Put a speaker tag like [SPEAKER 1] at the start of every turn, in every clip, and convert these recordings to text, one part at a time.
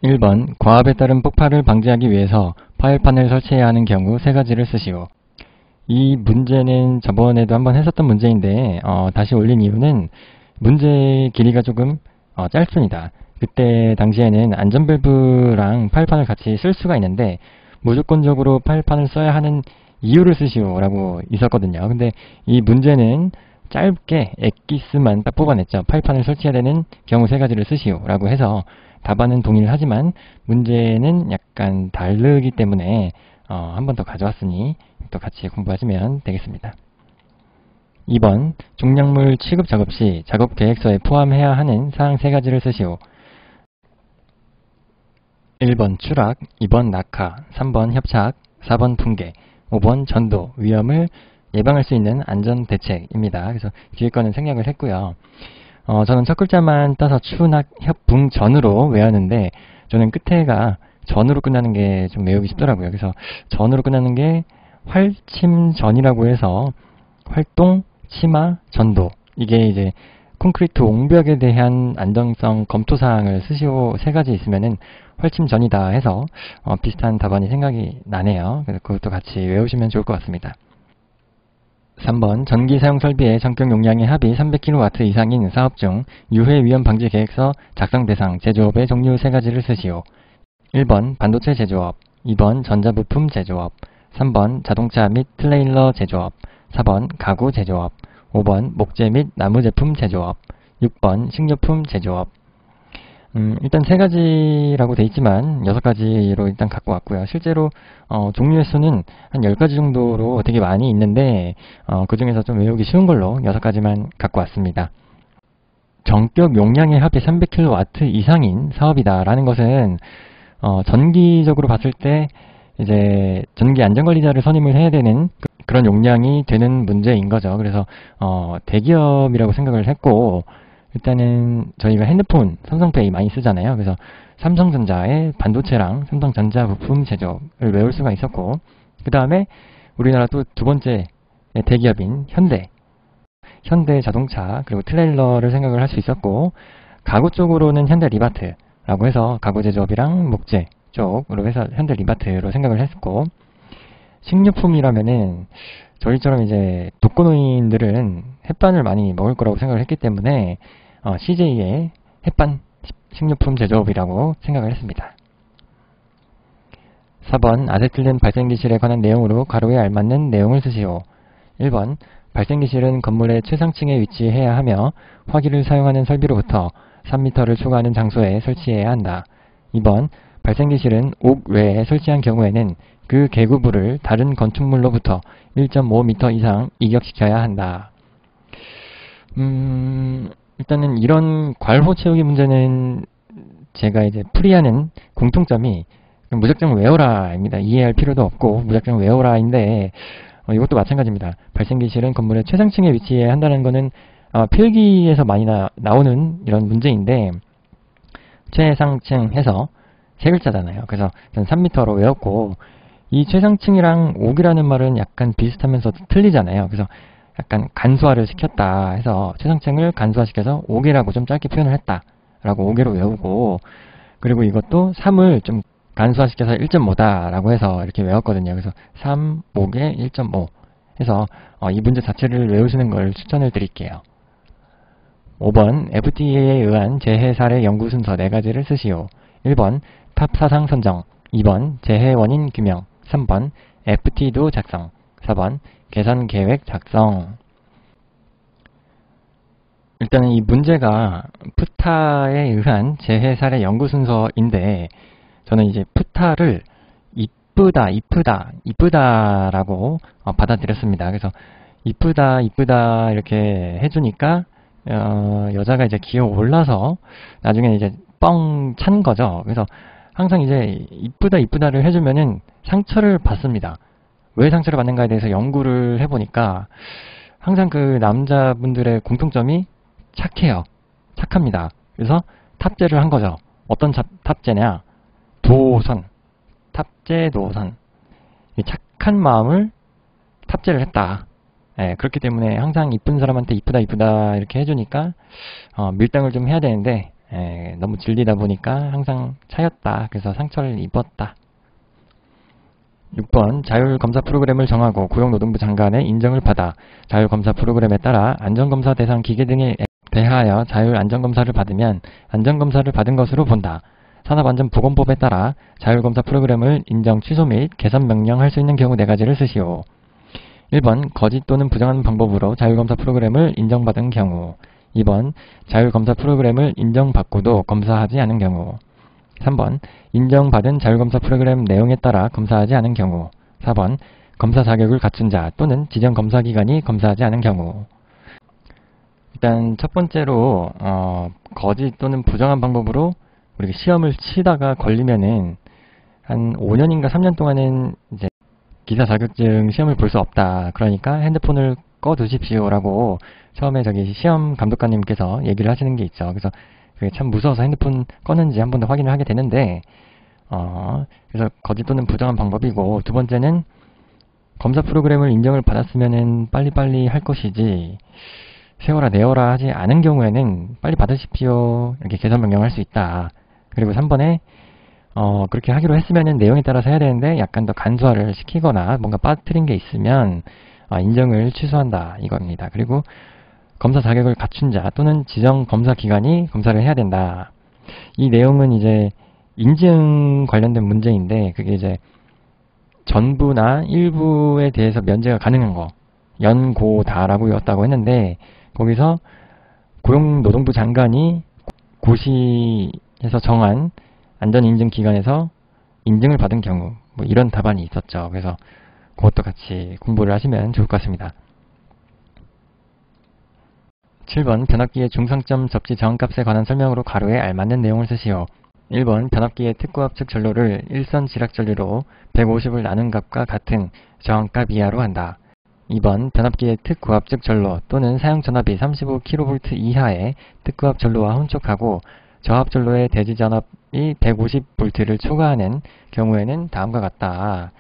[SPEAKER 1] 1번 과압에 따른 폭발을 방지하기 위해서 파열판을 설치해야 하는 경우 세 가지를 쓰시오. 이 문제는 저번에도 한번 했었던 문제인데 다시 올린 이유는 문제 길이가 조금 짧습니다. 그때 당시에는 안전밸브랑 파열판을 같이 쓸 수가 있는데 무조건적으로 파열판을 써야 하는 이유를 쓰시오 라고 있었거든요. 근데 이 문제는 짧게 엑기스만 딱 뽑아냈죠. 파열판을 설치해야 되는 경우 세 가지를 쓰시오 라고 해서 답안은 동일하지만 문제는 약간 다르기 때문에 한 번 더 가져왔으니 또 같이 공부하시면 되겠습니다. 2번 종량물 취급 작업 시 작업 계획서에 포함해야 하는 사항 세 가지를 쓰시오. 1번 추락, 2번 낙하, 3번 협착, 4번 붕괴, 5번 전도, 위험을 예방할 수 있는 안전 대책입니다. 그래서 뒤에 거는 생략을 했고요. 저는 첫 글자만 따서 추낙, 협, 붕, 전으로 외웠는데 저는 끝에가 전으로 끝나는 게 좀 외우기 쉽더라고요. 그래서 전으로 끝나는 게 활침전이라고 해서 활동, 치마, 전도 이게 이제 콘크리트 옹벽에 대한 안정성 검토사항을 쓰시오 세 가지 있으면은 활침전이다 해서 비슷한 답안이 생각이 나네요. 그래서 그것도 같이 외우시면 좋을 것 같습니다. 3번 전기 사용 설비의 전격 용량의 합이 300kW 이상인 사업 중 유해 위험 방지 계획서 작성 대상 제조업의 종류 세 가지를 쓰시오. 1번 반도체 제조업, 2번 전자부품 제조업, 3번 자동차 및 트레일러 제조업, 4번 가구 제조업, 5번 목재 및 나무 제품 제조업, 6번 식료품 제조업. 일단 세 가지라고 돼 있지만 6가지로 일단 갖고 왔고요. 실제로 종류의 수는 한 10가지 정도로 되게 많이 있는데 그 중에서 좀 외우기 쉬운 걸로 6가지만 갖고 왔습니다. 전격 용량의 합이 300kW 이상인 사업이다 라는 것은 전기적으로 봤을 때 이제 전기 안전관리자를 선임을 해야 되는 그런 용량이 되는 문제인 거죠. 그래서 대기업이라고 생각을 했고 일단은 저희가 핸드폰, 삼성페이 많이 쓰잖아요. 그래서 삼성전자의 반도체랑 삼성전자 부품 제조를 외울 수가 있었고 그 다음에 우리나라 또 두 번째 대기업인 현대 자동차 그리고 트레일러를 생각을 할 수 있었고 가구 쪽으로는 현대 리바트라고 해서 가구 제조업이랑 목재 쪽으로 해서 현대 리바트로 생각을 했고 식료품이라면은 저희처럼 이제 독거노인들은 햇반을 많이 먹을 거라고 생각을 했기 때문에 CJ의 햇반 식료품 제조업이라고 생각을 했습니다. 4번 아세틸렌 발생기실에 관한 내용으로 가로에 알맞는 내용을 쓰시오. 1번 발생기실은 건물의 최상층에 위치해야 하며 화기를 사용하는 설비로부터 3m를 초과하는 장소에 설치해야 한다. 2번 발생기실은 옥 외에 설치한 경우에는 그 계구부를 다른 건축물로부터 1.5m 이상 이격시켜야 한다. 일단은 이런 괄호 채우기 문제는 제가 이제 풀이하는 공통점이 무작정 외워라입니다. 이해할 필요도 없고 무작정 외워라인데 이것도 마찬가지입니다. 발생기실은 건물의 최상층에 위치해야 한다는 거는 필기에서 많이 나오는 이런 문제인데 최상층 해서 세 글자잖아요. 그래서 저는 3m로 외웠고 이 최상층이랑 옥이라는 말은 약간 비슷하면서도 틀리잖아요. 그래서 약간 간소화를 시켰다 해서 최상층을 간소화시켜서 옥이라고 좀 짧게 표현을 했다 라고 5개로 외우고 그리고 이것도 3을 좀 간소화시켜서 1.5다 라고 해서 이렇게 외웠거든요. 그래서 3, 5에 1.5 해서 이 문제 자체를 외우시는 걸 추천을 드릴게요. 5번 FTA에 의한 재해 사례 연구 순서 4가지를 쓰시오. 1번 탑 사상 선정, 2번 재해 원인 규명, 3번 FT도 작성, 4번 개선 계획 작성. 일단은 이 문제가 푸타에 의한 재해 사례 연구 순서인데 저는 이제 푸타를 이쁘다라고 받아들였습니다. 그래서 이쁘다 이렇게 해주니까 여자가 이제 기어 올라서 나중에 이제 뻥 찬 거죠. 그래서 항상 이제 이쁘다를 해주면은 상처를 받습니다. 왜 상처를 받는가에 대해서 연구를 해보니까 항상 그 남자분들의 공통점이 착해요. 착합니다. 그래서 탑재를 한 거죠. 어떤 탑재냐? 도선. 탑재 도선. 이 착한 마음을 탑재를 했다. 그렇기 때문에 항상 이쁜 사람한테 이쁘다 이렇게 해주니까 밀당을 좀 해야 되는데 너무 질리다 보니까 항상 차였다. 그래서 상처를 입었다. 6번 자율검사 프로그램을 정하고 고용노동부 장관의 인정을 받아 자율검사 프로그램에 따라 안전검사 대상 기계 등에 대하여 자율안전검사를 받으면 안전검사를 받은 것으로 본다. 산업안전보건법에 따라 자율검사 프로그램을 인정, 취소 및 개선 명령할 수 있는 경우 4가지를 쓰시오. 1번 거짓 또는 부정한 방법으로 자율검사 프로그램을 인정받은 경우. 2번 자율검사 프로그램을 인정받고도 검사하지 않은 경우. 3번 인정받은 자율검사 프로그램 내용에 따라 검사하지 않은 경우. 4번 검사 자격을 갖춘 자 또는 지정 검사기관이 검사하지 않은 경우. 일단 첫 번째로 거짓 또는 부정한 방법으로 우리가 시험을 치다가 걸리면은 한 5년인가 3년 동안은 이제 기사 자격증 시험을 볼 수 없다. 그러니까 핸드폰을 꺼두십시오라고 처음에 저기 시험 감독관님께서 얘기를 하시는 게 있죠. 그래서 그게 참 무서워서 핸드폰 껐는지 한 번 더 확인을 하게 되는데, 그래서 거짓 또는 부정한 방법이고, 두 번째는 검사 프로그램을 인정을 받았으면은 빨리빨리 할 것이지, 세워라 내워라 하지 않은 경우에는 빨리 받으십시오. 이렇게 개선 명령할 수 있다. 그리고 3번에, 그렇게 하기로 했으면은 내용에 따라서 해야 되는데, 약간 더 간소화를 시키거나 뭔가 빠뜨린 게 있으면, 인정을 취소한다. 이겁니다. 그리고 검사 자격을 갖춘 자 또는 지정 검사 기관이 검사를 해야 된다. 이 내용은 이제 인증 관련된 문제인데 그게 이제 전부나 일부에 대해서 면제가 가능한 거 연고다라고 외웠다고 했는데 거기서 고용노동부 장관이 고시에서 정한 안전인증기관에서 인증을 받은 경우 뭐 이런 답안이 있었죠. 그래서 그것도 같이 공부를 하시면 좋을 것 같습니다. 7번 변압기의 중상점 접지 저항값에 관한 설명으로 가로에 알맞는 내용을 쓰시오. 1번 변압기의 특고압측 전로를 일선 지락 전류로 150을 나눈 값과 같은 저항값 이하로 한다. 2번 변압기의 특고압측 전로 또는 사용 전압이 35kV 이하의 특고압 전로와 혼촉하고 저압 전로의 대지 전압이 150V를 초과하는 경우에는 다음과 같다.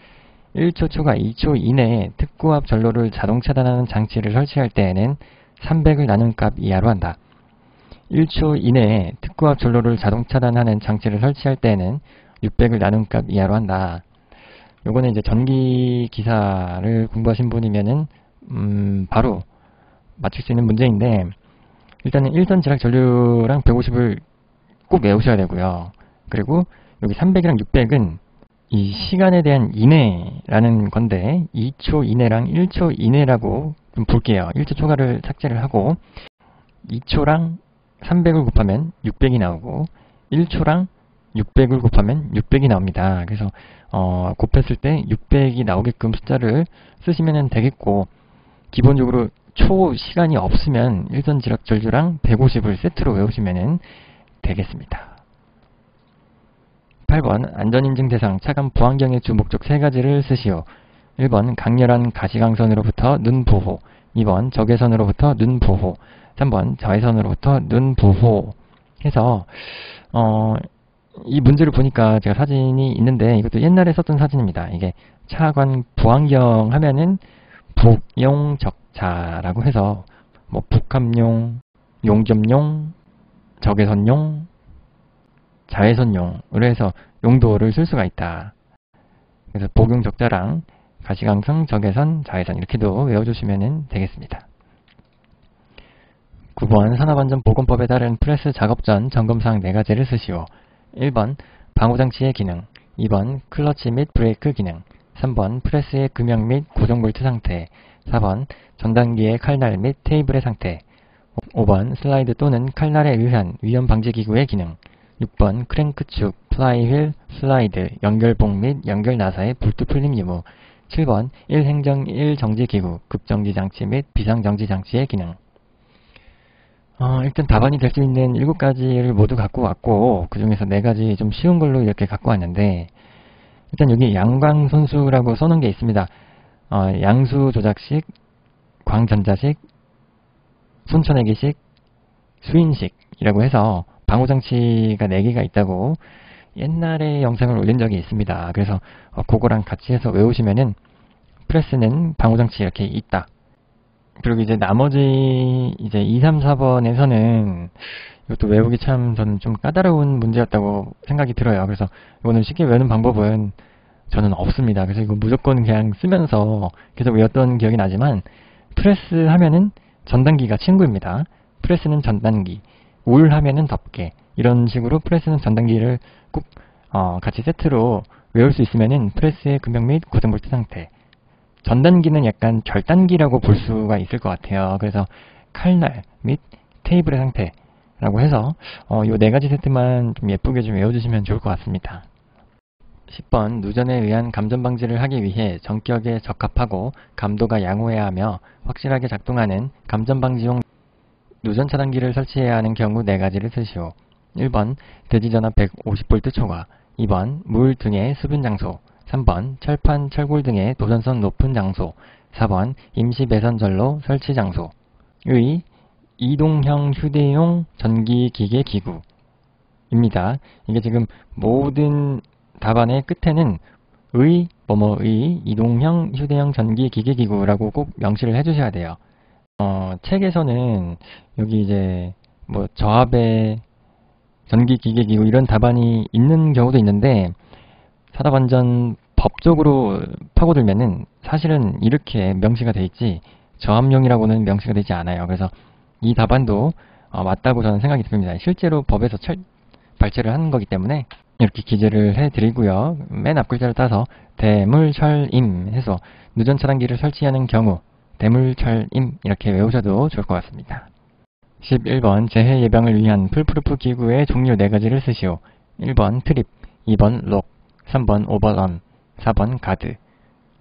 [SPEAKER 1] 1초 초과 2초 이내에 특고압 전로를 자동 차단하는 장치를 설치할 때에는 300을 나눈 값 이하로 한다. 1초 이내에 특고압 전로를 자동 차단하는 장치를 설치할 때에는 600을 나눈 값 이하로 한다. 요거는 이제 전기 기사를 공부하신 분이면은 바로 맞출 수 있는 문제인데 일단은 일선 지락 전류랑 150을 꼭 외우셔야 되고요. 그리고 여기 300이랑 600은 이 시간에 대한 이내라는 건데 2초 이내랑 1초 이내라고 좀 볼게요. 1초 초과를 삭제를 하고 2초랑 300을 곱하면 600이 나오고 1초랑 600을 곱하면 600이 나옵니다. 그래서 곱했을 때 600이 나오게끔 숫자를 쓰시면 되겠고 기본적으로 초 시간이 없으면 일선 지락 전류랑 150을 세트로 외우시면 되겠습니다. 8번 안전인증 대상 차감 보안경의 주 목적 3가지를 쓰시오. 1번 강렬한 가시광선으로부터 눈 보호, 2번 적외선으로부터 눈 보호, 3번 자외선으로부터 눈 보호 해서 이 문제를 보니까 제가 사진이 있는데 이것도 옛날에 썼던 사진입니다. 이게 차관 보안경 하면은 복용적자라고 해서 뭐 복합용, 용접용, 적외선용, 자외선용으로 해서 용도를 쓸 수가 있다. 그래서 복용적자랑 가시광선, 적외선, 자외선 이렇게도 외워주시면 되겠습니다. 9번 산업안전보건법에 따른 프레스 작업 전 점검사항 4가지를 쓰시오. 1번 방호장치의 기능, 2번 클러치 및 브레이크 기능, 3번 프레스의 금형 및 고정 볼트 상태, 4번 전단기의 칼날 및 테이블의 상태, 5번 슬라이드 또는 칼날에 의한 위험 방지 기구의 기능, 6번 크랭크축, 플라이휠, 슬라이드, 연결봉 및 연결 나사의 볼트 풀림 유무, 7번 1행정 1정지기구, 급정지 장치 및 비상정지 장치의 기능. 일단 답안이 될 수 있는 7가지를 모두 갖고 왔고 그 중에서 4가지 좀 쉬운 걸로 이렇게 갖고 왔는데 일단 여기 양광선수라고 써놓은 게 있습니다. 양수 조작식, 광전자식, 손천내기식, 수인식이라고 해서 방호장치가 4개가 있다고 옛날에 영상을 올린 적이 있습니다. 그래서 그거랑 같이 해서 외우시면은 프레스는 방호장치 이렇게 있다. 그리고 이제 나머지 이제 2, 3, 4번에서는 이것도 외우기 참 저는 좀 까다로운 문제였다고 생각이 들어요. 그래서 이거는 쉽게 외우는 방법은 저는 없습니다. 그래서 이거 무조건 그냥 쓰면서 계속 외웠던 기억이 나지만, 프레스 하면은 전단기가 친구입니다. 프레스는 전단기, 울 하면은 덮개, 이런 식으로 프레스는 전단기를 꼭 같이 세트로 외울 수 있으면은 프레스의 금형 및 고정볼트 상태, 전단기는 약간 절단기라고 볼 수가 있을 것 같아요. 그래서 칼날 및 테이블의 상태라고 해서 요 네 가지 세트만 좀 예쁘게 좀 외워주시면 좋을 것 같습니다. 10번 누전에 의한 감전 방지를 하기 위해 전격에 적합하고 감도가 양호해야 하며 확실하게 작동하는 감전 방지용 누전 차단기를 설치해야 하는 경우 네 가지를 쓰시오. 1번 대지전압 150V 초과, 2번 물 등의 수분 장소, 3번 철판, 철골 등의 도전성 높은 장소, 4번 임시 배선전로 설치 장소. 의 이동형 휴대용 전기기계 기구입니다. 이게 지금 모든 답안의 끝에는 뭐뭐의 이동형 휴대용 전기기계기구라고 꼭 명시를 해주셔야 돼요. 책에서는 여기 이제 뭐 저압의 전기기계기구 이런 답안이 있는 경우도 있는데, 사답안전 법적으로 파고들면은 사실은 이렇게 명시가 돼 있지 저압용이라고는 명시가 되지 않아요. 그래서 이 답안도 맞다고 저는 생각이 듭니다. 실제로 법에서 발제를 하는 거기 때문에 이렇게 기재를 해드리고요. 맨 앞 글자를 따서 대물철임 해서 누전 차단기를 설치하는 경우 대물철임 이렇게 외우셔도 좋을 것 같습니다. 11번 재해 예방을 위한 풀프루프 기구의 종류 4가지를 쓰시오. 1번 트립, 2번 록, 3번 오버런, 4번 가드,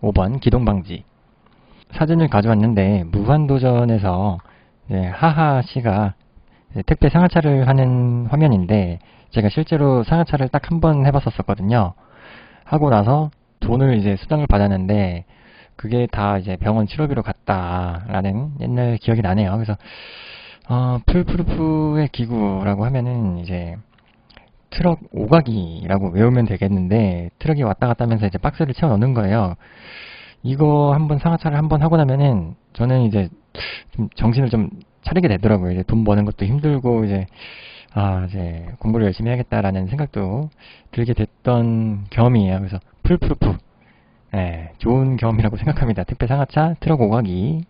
[SPEAKER 1] 5번 기동방지. 사진을 가져왔는데 무한도전에서 하하 씨가 택배 상하차를 하는 화면인데, 제가 실제로 상하차를 딱 한 번 해봤었거든요. 하고 나서 돈을 이제 수당을 받았는데 그게 다 이제 병원 치료비로 갔다라는 옛날 기억이 나네요. 그래서 풀프루프의 기구라고 하면은 이제 트럭 오가기라고 외우면 되겠는데, 트럭이 왔다 갔다 하면서 이제 박스를 채워 넣는 거예요. 이거 한번 상하차를 한번 하고 나면은 저는 이제 좀 정신을 좀 차리게 되더라고요. 이제 돈 버는 것도 힘들고 이제 공부를 열심히 해야겠다라는 생각도 들게 됐던 경험이에요. 그래서 풀프루프 좋은 경험이라고 생각합니다. 택배 상하차 트럭 오가기.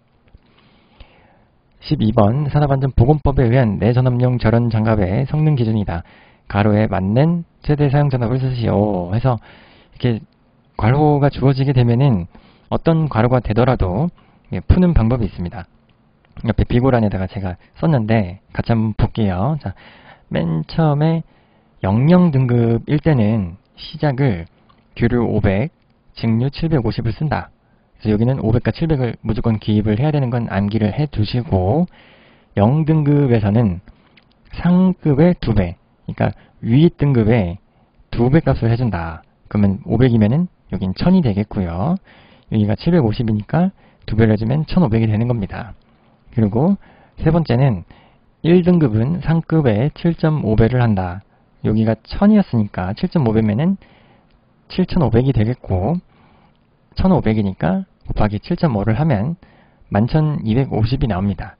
[SPEAKER 1] 12번 산업안전보건법에 의한 내전압용 절연 장갑의 성능 기준이다. 가로에 맞는 최대 사용 전압을 쓰시오 해서, 이렇게 괄호가 주어지게 되면은 어떤 괄호가 되더라도 푸는 방법이 있습니다. 옆에 비고란에다가 제가 썼는데 같이 한번 볼게요. 자, 맨 처음에 00 등급일 때는 시작을 규류 500, 직류 750을 쓴다. 그래서 여기는 500과 700을 무조건 기입을 해야 되는 건 암기를 해 두시고, 0등급에서는 상급의 2배, 그러니까 위 등급의 2배 값을 해준다. 그러면 500이면은 여긴 1000이 되겠고요. 여기가 750이니까 2배를 해주면 1500이 되는 겁니다. 그리고 세 번째는 1등급은 상급의 7.5배를 한다. 여기가 1000이었으니까 7.5배면은 7500이 되겠고, 1500이니까 곱하기 7.5를 하면 11250이 나옵니다.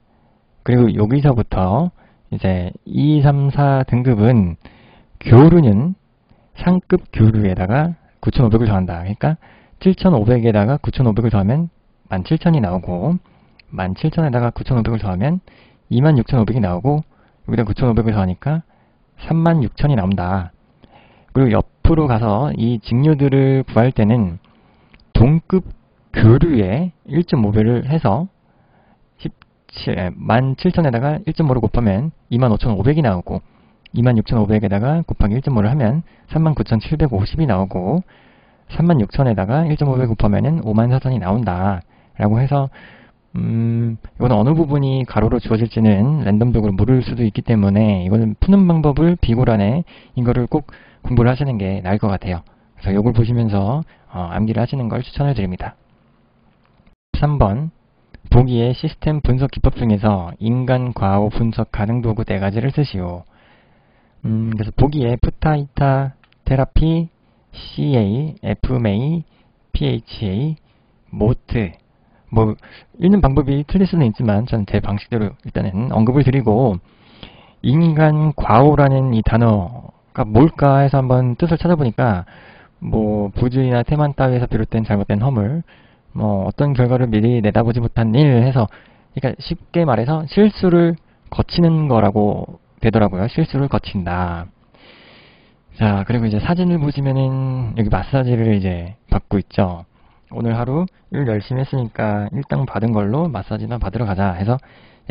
[SPEAKER 1] 그리고 여기서부터 이제 2, 3, 4 등급은 교류는 상급 교류에다가 9500을 더한다. 그러니까 7500에다가 9500을 더하면 17000이 나오고, 17000에다가 9500을 더하면 26500이 나오고, 여기다 9500을 더하니까 36000이 나온다. 그리고 옆으로 가서 이 직류들을 구할 때는 동급 교류에 1.5배를 해서 17000에다가 1.5를 곱하면 25500이 나오고, 26500에다가 곱하기 1.5를 하면 39750이 나오고, 36000에다가 1.5배 곱하면 54000이 나온다 라고 해서, 이건 어느 부분이 가로로 주어질지는 랜덤적으로 모를 수도 있기 때문에 이거는 푸는 방법을 비고란에 이거를 꼭 공부를 하시는 게 나을 것 같아요. 그래서 이걸 보시면서 암기를 하시는 걸 추천을 드립니다. 3번 보기의 시스템 분석 기법 중에서 인간 과오 분석 가능 도구 4가지를 쓰시오. 그래서 보기에 푸타이타, 테라피, CA, FMA, PHA, 모트, 읽는 방법이 틀릴 수는 있지만 저는 제 방식대로 일단은 언급을 드리고, 인간 과오라는 이 단어가 뭘까 해서 한번 뜻을 찾아보니까 뭐 부주의나 태만 따위에서 비롯된 잘못된 허물, 뭐 어떤 결과를 미리 내다보지 못한 일 해서, 그러니까 쉽게 말해서 실수를 거치는 거라고 되더라고요. 실수를 거친다. 자, 그리고 이제 사진을 보시면은 여기 마사지를 이제 받고 있죠. 오늘 하루 일 열심히 했으니까 일당 받은 걸로 마사지나 받으러 가자 해서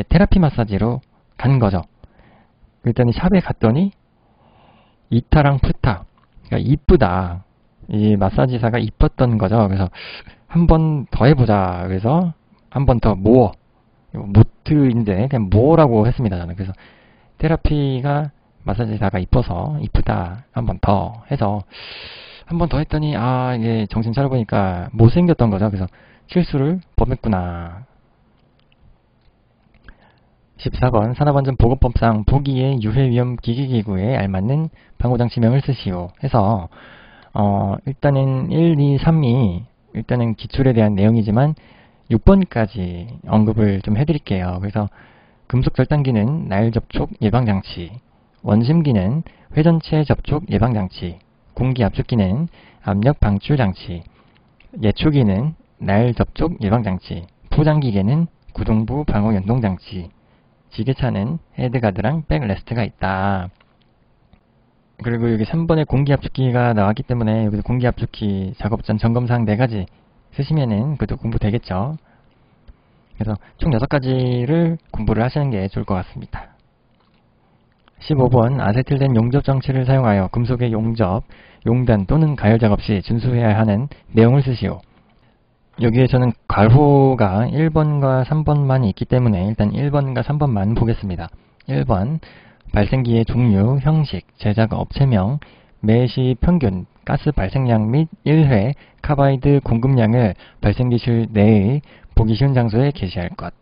[SPEAKER 1] 테라피 마사지로 간 거죠. 일단 샵에 갔더니 이타랑 푸타, 그러니까 이쁘다. 이 마사지사가 이뻤던 거죠. 그래서 한 번 더 해보자. 그래서 한 번 더 모어. 모트인데 그냥 모어라고 했습니다. 저는. 그래서 테라피가 마사지사가 이뻐서 이쁘다. 한 번 더 해서 한 번 더 했더니 이게 정신 차려보니까 못생겼던 거죠. 그래서 실수를 범했구나. 14번 산업안전보건법상 보기의 유해위험 기기기구에 알맞는 방호장치명을 쓰시오 해서 일단은 1, 2, 3이 일단은 기출에 대한 내용이지만 6번까지 언급을 좀 해드릴게요. 그래서 금속 절단기는 날 접촉 예방장치, 원심기는 회전체 접촉 예방장치, 공기 압축기는 압력 방출 장치, 예초기는 날 접촉 예방장치, 포장기계는 구동부 방호 연동장치, 지게차는 헤드가드랑 백레스트가 있다. 그리고 여기 3번에 공기압축기가 나왔기 때문에 여기서 공기압축기 작업 전 점검사항 4가지 쓰시면은 그것도 공부 되겠죠. 그래서 총 6가지를 공부를 하시는 게 좋을 것 같습니다. 15번 아세틸된 용접 장치를 사용하여 금속의 용접, 용단 또는 가열 작업 시 준수해야 하는 내용을 쓰시오. 여기에서는 괄호가 1번과 3번만 있기 때문에 일단 1번과 3번만 보겠습니다. 1번 발생기의 종류, 형식, 제작 업체명, 매시 평균, 가스 발생량 및 1회 카바이드 공급량을 발생기실 내의 보기 쉬운 장소에 게시할 것.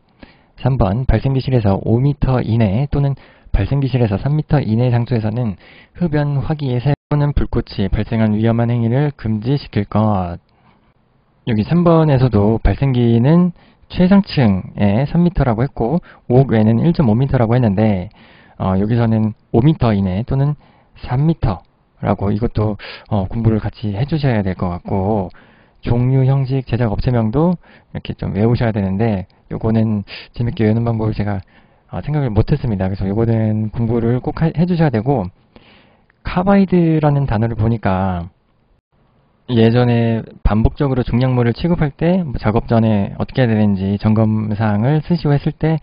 [SPEAKER 1] 3번 발생기실에서 5m 이내 또는 발생기실에서 3m 이내 장소에서는 흡연, 화기의 새 또는 불꽃이 발생한 위험한 행위를 금지시킬 것. 여기 3번에서도 발생기는 최상층에 3m라고 했고 5억 외에는 1.5m라고 했는데 여기서는 5m 이내 또는 3m라고 이것도 공부를 같이 해주셔야 될 것 같고 종류, 형식, 제작 업체명도 이렇게 좀 외우셔야 되는데 요거는 재밌게 외우는 방법을 제가 생각을 못했습니다. 그래서 요거는 공부를 꼭 해주셔야 되고 카바이드라는 단어를 보니까 예전에 반복적으로 중량물을 취급할 때 작업 전에 어떻게 해야 되는지 점검사항을 쓰시오 했을 때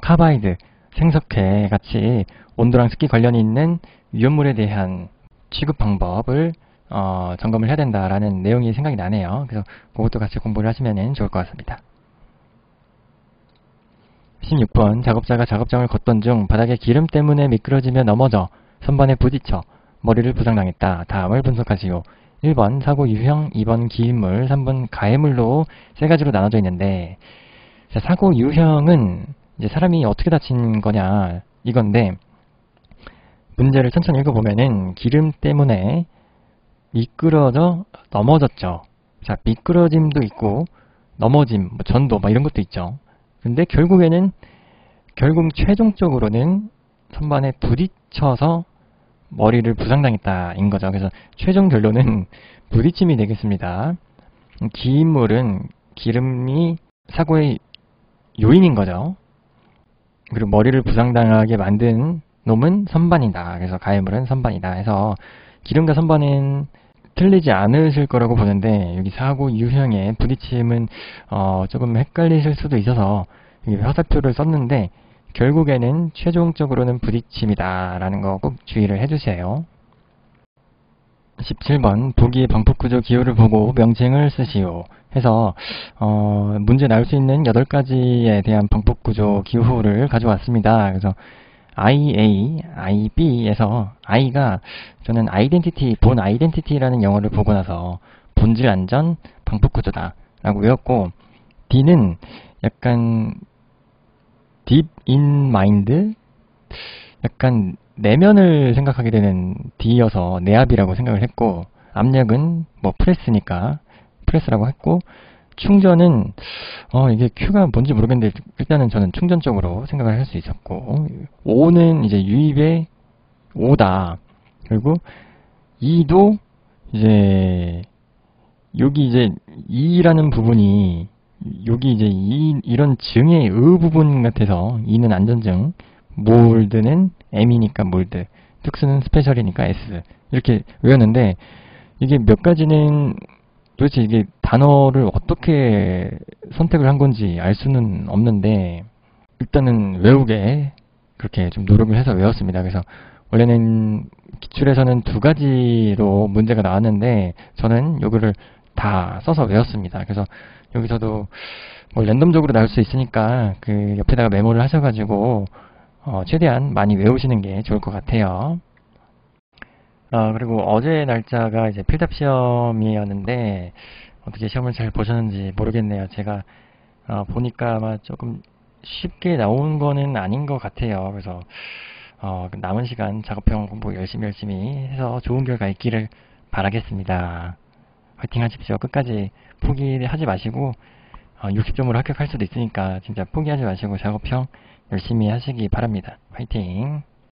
[SPEAKER 1] 카바이드, 생석회 같이 온도랑 습기 관련이 있는 위험물에 대한 취급 방법을 점검을 해야 된다라는 내용이 생각이 나네요. 그래서 그것도 같이 공부를 하시면 좋을 것 같습니다. 16번 작업자가 작업장을 걷던 중 바닥에 기름 때문에 미끄러지며 넘어져 선반에 부딪혀 머리를 부상당했다. 다음을 분석하시오. 1번 사고 유형, 2번 기인물, 3번 가해물로 세 가지로 나눠져 있는데 자, 사고 유형은 이제 사람이 어떻게 다친 거냐 이건데 문제를 천천히 읽어보면은 기름 때문에 미끄러져 넘어졌죠. 자, 미끄러짐도 있고 넘어짐, 전도 이런 것도 있죠. 근데 결국 최종적으로는 선반에 부딪혀서 머리를 부상당했다인 거죠. 그래서 최종 결론은 부딪힘이 되겠습니다. 기인물은 기름이 사고의 요인인 거죠. 그리고 머리를 부상당하게 만든 놈은 선반이다. 그래서 가해물은 선반이다. 해서 기름과 선반은 틀리지 않으실 거라고 보는데 여기 사고 유형의 부딪힘은 조금 헷갈리실 수도 있어서 여기 화살표를 썼는데 결국에는 최종적으로는 부딪힘이다 라는 거 꼭 주의를 해주세요. 17번 보기의 방폭구조 기호를 보고 명칭을 쓰시오 해서 문제 나올 수 있는 8가지에 대한 방폭구조 기호를 가져왔습니다. 그래서 IA, IB에서 I가 저는 아이덴티티, 본 아이덴티티라는 영어를 보고 나서 본질 안전 방폭구조다 라고 외웠고 D는 약간 deep in mind? 약간 내면을 생각하게 되는 D여서 내압이라고 생각을 했고 압력은 뭐 프레스니까 프레스라고 했고 충전은 이게 Q가 뭔지 모르겠는데 일단은 저는 충전 쪽으로 생각을 할 수 있었고, O는 이제 유입의 O다. 그리고 E도 이제 여기 이제 E라는 부분이 여기 이제 이런 증의 부분 같아서 E는 안전증, 몰드는 M이니까 몰드, 특수는 스페셜이니까 S 이렇게 외웠는데 이게 몇 가지는 도대체 이게 단어를 어떻게 선택을 한 건지 알 수는 없는데 일단은 외우게 그렇게 좀 노력을 해서 외웠습니다. 그래서 원래는 기출에서는 두 가지로 문제가 나왔는데 저는 요거를 다 써서 외웠습니다. 그래서 여기서도 뭐 랜덤적으로 나올 수 있으니까 그 옆에다가 메모를 하셔가지고 최대한 많이 외우시는 게 좋을 것 같아요. 그리고 어제 날짜가 이제 필답 시험이었는데 어떻게 시험을 잘 보셨는지 모르겠네요. 제가 보니까 아마 조금 쉽게 나온 거는 아닌 것 같아요. 그래서 남은 시간 작업형 공부 열심히 해서 좋은 결과 있기를 바라겠습니다. 화이팅 하십시오. 끝까지 포기하지 마시고 60점으로 합격할 수도 있으니까 진짜 포기하지 마시고 작업형 열심히 하시기 바랍니다. 화이팅!